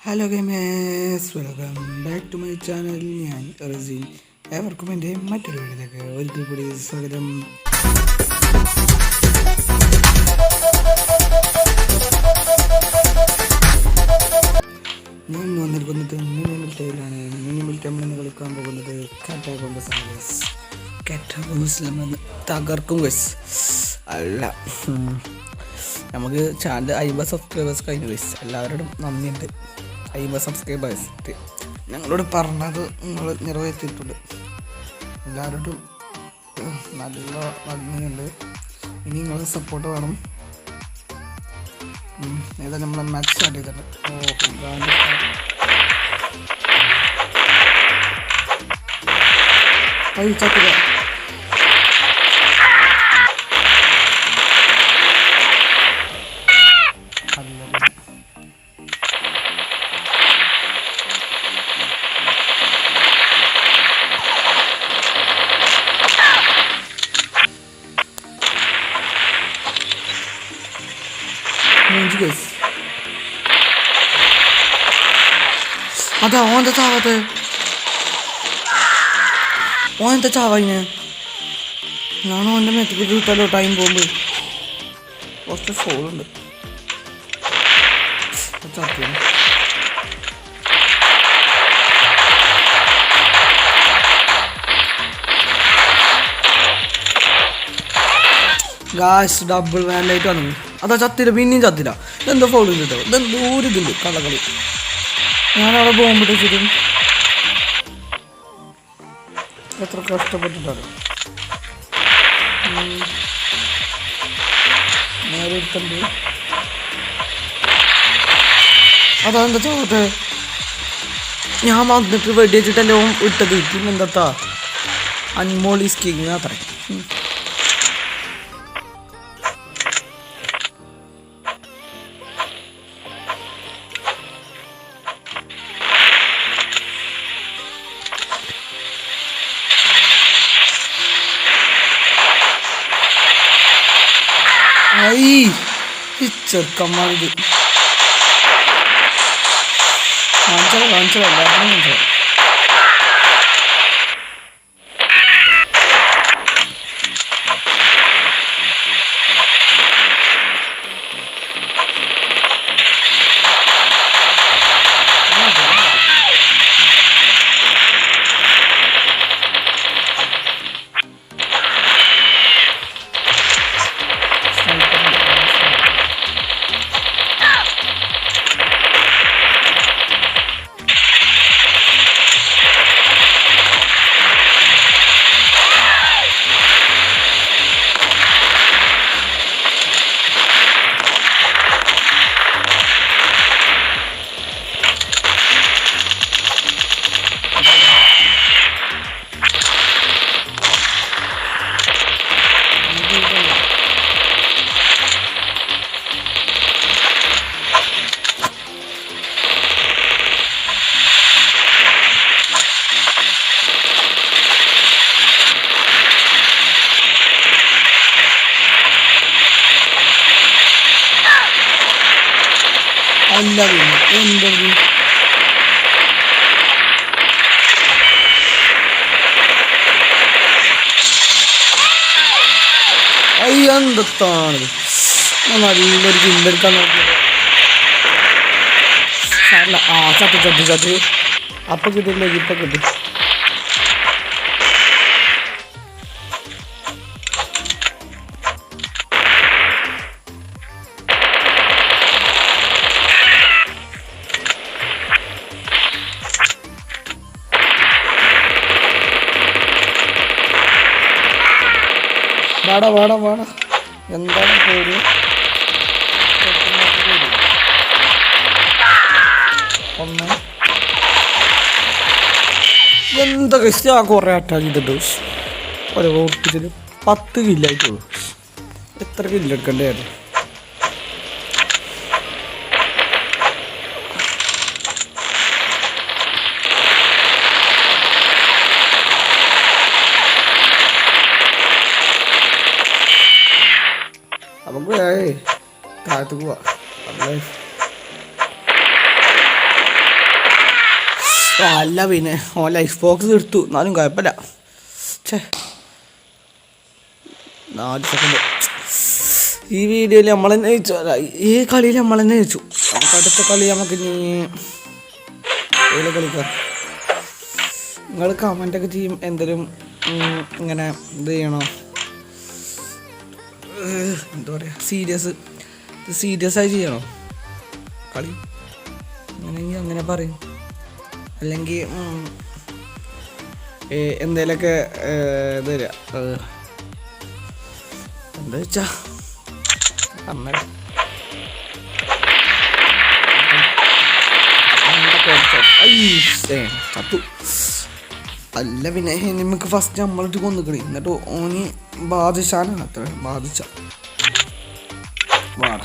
Hello gamers, welcome back to my channel. ഞാൻ റസീൻ. ഏവർക്കും എൻ്റെ മറ്റൊരു വീഡിയോയിലേക്ക് ഒരിക്കൽ കൂടി സ്വാഗതം. ഞാൻ വന്നിരിക്കുന്നത് മിനിമിൽറ്റയിലാണ്. മിനിമിൽറ്റ നമ്മളിന്ന് കളിക്കാൻ പോകുന്നത് കാറ്റാഗോൺസ് തകർക്കും ഗസ് അല്ല. നമുക്ക് ചാനൽ 50 സബ്സ്ക്രൈബേഴ്സ് കഴിഞ്ഞു ഗൈസ്. എല്ലാവരോടും നന്ദിയുണ്ട്. 50 സബ്സ്ക്രൈബേഴ്സ് ഞങ്ങളോട് പറഞ്ഞത് നിങ്ങൾ നിറവേറ്റിയിട്ടുണ്ട്. എല്ലാവരോടും നല്ല നന്ദിയുണ്ട്. ഇനി നിങ്ങളുടെ സപ്പോർട്ട് വേണം. ഏതാ നമ്മളെ മാച്ച് സ്റ്റാർട്ട് ചെയ്തിട്ടുണ്ട്. ചത്തില്ല. അതാ ഓൻ്റെ ചാവത്ത്, ഓൻ്റെ ചാവതിന് ഞാനും ഓൻ്റെ മെത്തിക്ക് കിട്ടല്ലോ. ടൈം പോകുമ്പോൾ കുറച്ച് ഫോളുണ്ട്. ഗായ്സ് ഡബിൾ വാൻഡായിട്ട് വന്നു. അതാ ചത്തില്ല, പിന്നെയും ചത്തില്ല. ഇതെന്താ ഫോൾ കേട്ടോ, ഇതെന്തോ ഒരു ഇതുണ്ട് കള്ളക്കളി. ഞാനവിടെ പോകുമ്പോഴേ വെച്ചിട്ടും എത്ര കഷ്ടപ്പെട്ടിട്ടാണ്. നേരെ എടുത്തുണ്ട്. അതെന്താ ചോട്ടെ, ഞാൻ വന്നിട്ട് വെടി വെച്ചിട്ടല്ലോ ഇട്ടത്. പിന്നെന്താ അൺമോളി സ്കിങ് അത്ര. ചെറുക്കന്മാരിത് കാണിച്ചോ എല്ലാത്തിനും കാണിച്ചോ. അല്ല എന്തത് എന്താണ് നല്ലൊരു ചില്ലെടുക്കാൻ നോക്കിയത്. ചത്ത് അപ്പൊ കിട്ടില്ല, ഇപ്പൊ കിട്ടി. വാടാ എന്താണ് പേര്? ഒന്ന് എന്തൊക്കെ കുറേ അറ്റാക്ക് ചെയ്തിട്ട് ഒരു ഓർപ്പിച്ചിട്ട് 10 കില്ലായിട്ടുള്ളൂ. എത്ര കില്ലെടുക്കണ്ടായിരുന്നു? നമുക്ക് താഴത്ത് പോവാ. അല്ല പിന്നെ ഓൻ ലൈഫ് ബോക്സ് എടുത്തു എന്നാലും കുഴപ്പമില്ല. 4 സെക്കൻഡ്. ഈ വീഡിയോയിൽ നമ്മൾ തന്നെ ജയിച്ചു. ഈ കളിയിൽ നമ്മൾ തന്നെ ജയിച്ചു. നമുക്ക് അടുത്ത കളി നമുക്ക് ഇനി കളിക്കാം. നിങ്ങൾ കമൻ്റൊക്കെ ചെയ്യും എന്തെങ്കിലും ഇങ്ങനെ ഇത് ചെയ്യണോ, എന്താ പറയുക, സീരിയസ് ആയി ചെയ്യണോ കളി അങ്ങനെയെങ്കിൽ അങ്ങനെ പറയും. അല്ലെങ്കിൽ എന്തേലൊക്കെ ഇത് തരിക എന്താ വെച്ചാ അന്നേരം ചത്തു. അല്ല പിന്നെ നമുക്ക് ഫസ്റ്റ് നമ്മളിട്ട് കൊന്നിക്കണേ, എന്നിട്ട് ഓന് ബാധിച്ചാനാണ് അത്ര ബാധിച്ച വാട.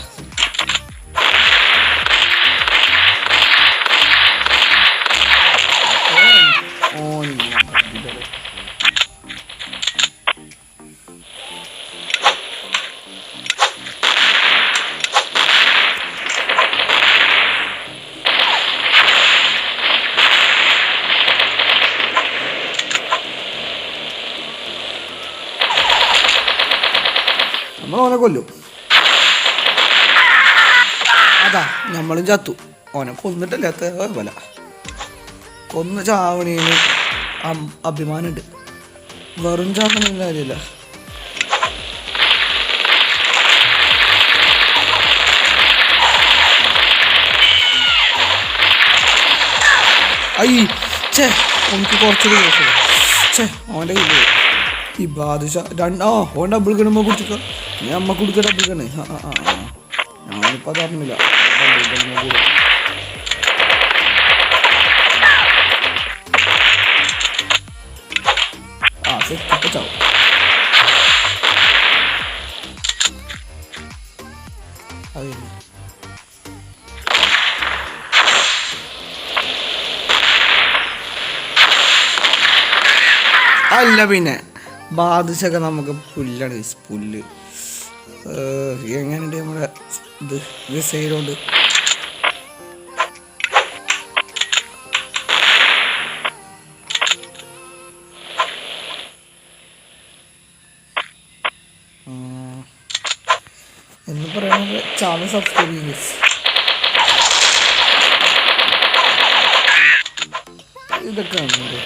നമ്മളോനെ കൊല്ലും. അതാ നമ്മളും ചത്തു. ഓനെ കൊന്നിട്ടല്ലാത്ത പോലെ കൊന്ന ചാവണീന് അഭിമാനമുണ്ട്. വെറും ചാവണീന് കാര്യമില്ല. എനിക്ക് കുറച്ചുകൂടി ഓൻ്റെ കയ്യിൽ ഈ ബാദുഷ ഓൻ ഡബിൾ ഗണ്ണുമ്പോൾ കുടിച്ചിക്ക. ഞാൻ അമ്മ കുടിക്ക ഡബിൾ ഗണ്ണ്. ഞാനിപ്പോൾ അത് അറിഞ്ഞില്ല. സെറ്റ് ചാവും. അല്ല പിന്നെ ബാധിച്ചൊക്കെ നമുക്ക് പുല്ലാണ്. പുല്ല് എങ്ങനെയുണ്ട് നമ്മുടെ ഇത് സൈഡുണ്ട്. എന്ന് പറയുന്നത് ചാനൽ സബ്സ്ക്രൈബ് ചെയ്യും. ഇതൊക്കെ ഉണ്ട്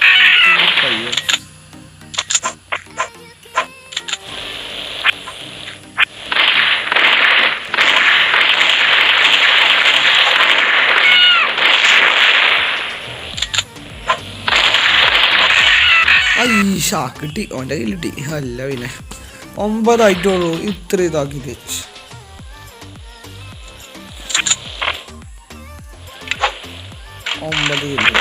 കിട്ടി. ഓൻ്റെ കയ്യിൽ കിട്ടി. അല്ല പിന്നെ 9 ആയിട്ടുള്ളൂ. ഇത്ര ഇതാക്കിയിട്ട് 9 കിലോ.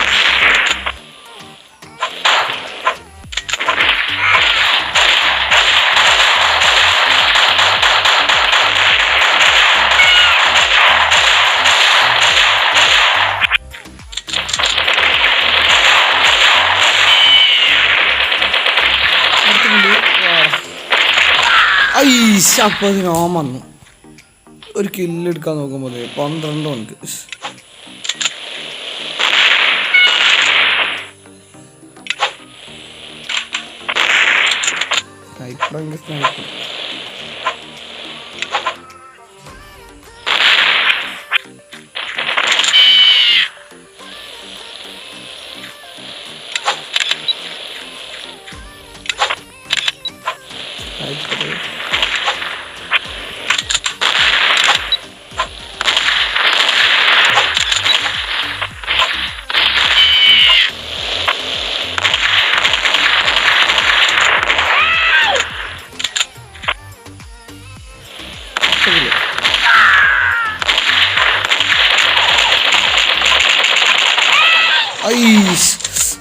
അപ്പോൾ അതിന് ഓൻ വന്നു. ഒരു കില്ലെടുക്കാൻ നോക്കുമ്പോൾ 12 മണിക്ക് സ്നൈപ്പറെങ്കിൽ സ്നൈപ്പർ.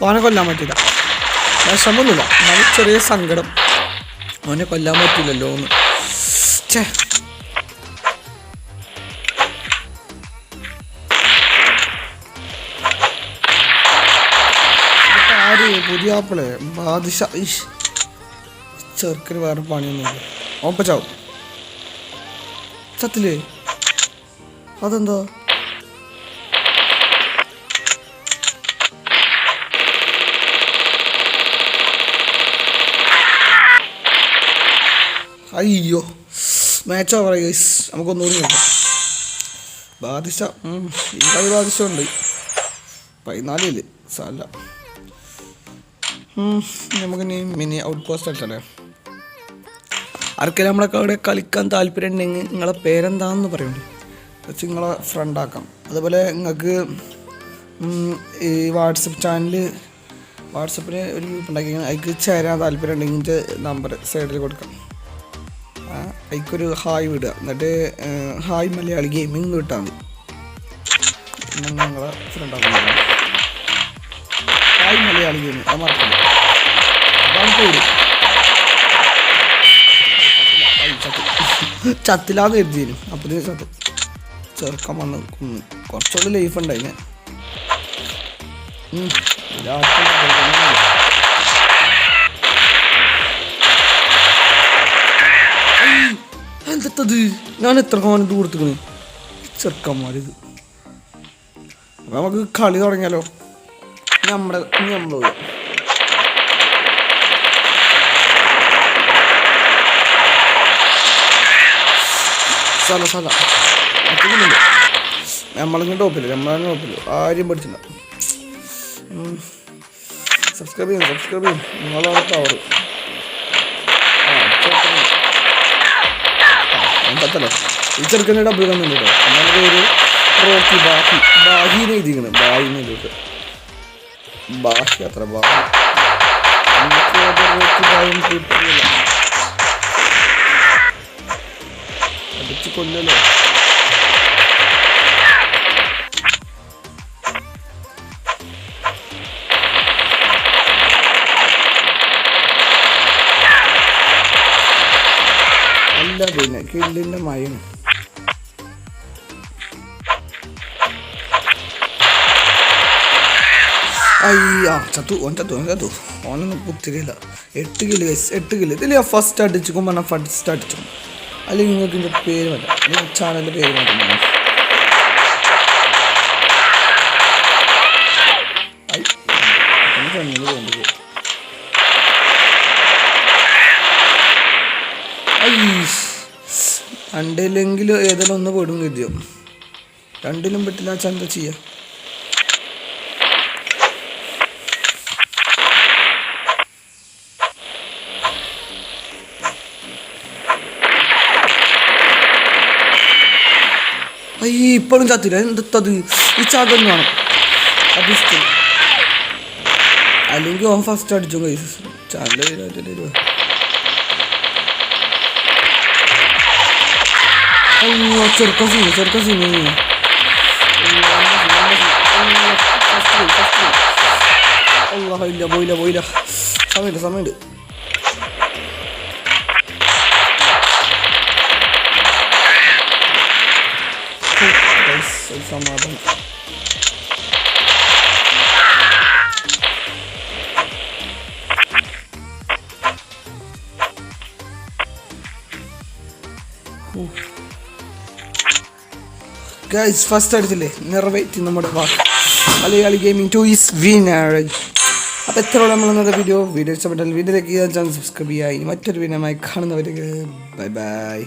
ഓനെ കൊല്ലാൻ പറ്റില്ല. വിഷമൊന്നുമില്ല, എന്നാലും ചെറിയ സങ്കടം. ഓനെ കൊല്ലാൻ പറ്റില്ലല്ലോ എന്ന്. ആര് പുതിയ ആപ്പിളെ ബാദിഷ. ചെറുക്കിന് വേറെ പണിയൊന്നുമില്ല. ഓപ്പ ചാവും. ചത്തില്ലേ? അതെന്താ? അയ്യോ മാച്ച് ഓവർ ഗൈസ്. നമുക്കൊന്നുകൂടി നോക്കാം. ബാദിഷ ഈ കളി ബാദിഷ ഉണ്ട് 14 സാല. നമുക്കിനി മിനി ഔട്ട് പോസ്റ്റ് അടിച്ചല്ലേ. ആർക്കെങ്കിലും നമ്മളൊക്കെ അവിടെ കളിക്കാൻ താല്പര്യം ഉണ്ടെങ്കിൽ നിങ്ങളെ പേരെന്താണെന്ന് പറയുന്നുണ്ട് വെച്ച് നിങ്ങളെ ഫ്രണ്ടാക്കാം. അതുപോലെ നിങ്ങൾക്ക് ഈ വാട്സപ്പ് ചാനൽ വാട്സപ്പിന് ഒരു ഗ്രൂപ്പ് ഉണ്ടാക്കി അതിക്ക് ചേരാൻ താല്പര്യം ഉണ്ടെങ്കിൽ നമ്പർ സൈഡിൽ കൊടുക്കാം. അതിക്കൊരു ഹായ് വിടുക. എന്നിട്ട് ഹായ് മലയാളി ഗെയിമിങ് കിട്ടാൽ മതി. നിങ്ങളെ ഫ്രണ്ടാക്കാം. ഹായ് മലയാളി ഗെയിമിങ് അത് മറക്കില്ല. അതാണ് പേര്. ചത്തിലാന്ന് കരുതിയിരുന്നു. അപ്പത്തിന് ചത്തു. ചെറുക്കം വന്ന് കുറച്ചുകൂടി ലൈഫ് ഉണ്ടായിന്. എന്തത് ഞാൻ എത്ര കോമന്റ് കൊടുത്തിക്കണ് ചെറുക്കന്മാരിത്. അപ്പൊ നമുക്ക് കളി തുടങ്ങിയാലോ. നമ്മള് സ്ഥല നമ്മളിങ്ങനെ ടോപ്പില്ല. നമ്മളങ്ങനെ ടോപ്പില്ല. ആരും പഠിച്ചില്ല. സബ്സ്ക്രൈബ് ചെയ്യും നിങ്ങളാണ് പവർ. പത്തല്ലോ ഈ ചെറുക്കൻ്റെ ഡബിൾ കന്നുണ്ട് കേട്ടോ. നമ്മുടെ പേര് റോക്കി ബാഹിന്ന് എഴുതിക്കണം. ബാഹിന്ന് എഴുതിയിട്ട് ബാഹി അത്ര ബാഹി റോക്കി ബാഹിന്ന് കിട്ടില്ല. അടിച്ച് കൊല്ലല്ലോ. അല്ല പിന്നെ കില്ലിൻ്റെ മയാണ്. ചത്തു ഓനൊന്നും കുത്തിരില്ല. 8 കില്ല് ഇതിൽ ഫസ്റ്റ് അടിച്ചിക്കും പറഞ്ഞാൽ ഫസ്റ്റ് അടിച്ചു. അല്ലെങ്കിൽ നിങ്ങൾക്ക് ഇതിൻ്റെ പേര് മാറ്റാം. ചാനലിൻ്റെ പേര് മാറ്റാം. രണ്ടിലെങ്കിലും ഏതെങ്കിലും ഒന്ന് പെടും കരുതിയോ. രണ്ടിലും പറ്റില്ല വെച്ചാൽ എന്താ ചെയ്യുക. ഇപ്പോഴും ചത്തില്ല. എന്തത് ഈ ചാതൊന്നും വേണം. അത് ഇഷ്ടം. അല്ലെങ്കിൽ ഓൻ ഫസ്റ്റ് അടിച്ചു കൈസ്. ചാനൽ ചെറുക്കം സീന് ഇല്ല. പോയില്ല. സമയമുണ്ട്. സമാധാനം. ഗൈസ് ഫസ്റ്റ് അടിച്ചില്ലേ, നിറവേറ്റി നമ്മുടെ മലയാളി ഗെയിമിംഗ് 2 ഈസ് വിന്നർ. അപ്പോൾ എത്രയോളം നമ്മൾ ഇന്നത്തെ വീഡിയോ ഇഷ്ടപ്പെട്ടാൽ വീഡിയോയിലേക്ക് ചാനൽ സബ്സ്ക്രൈബ് ചെയ്യുക. ഇനി മറ്റൊരു വീഡിയോയുമായി കാണുന്നവരേക്ക് ബൈ.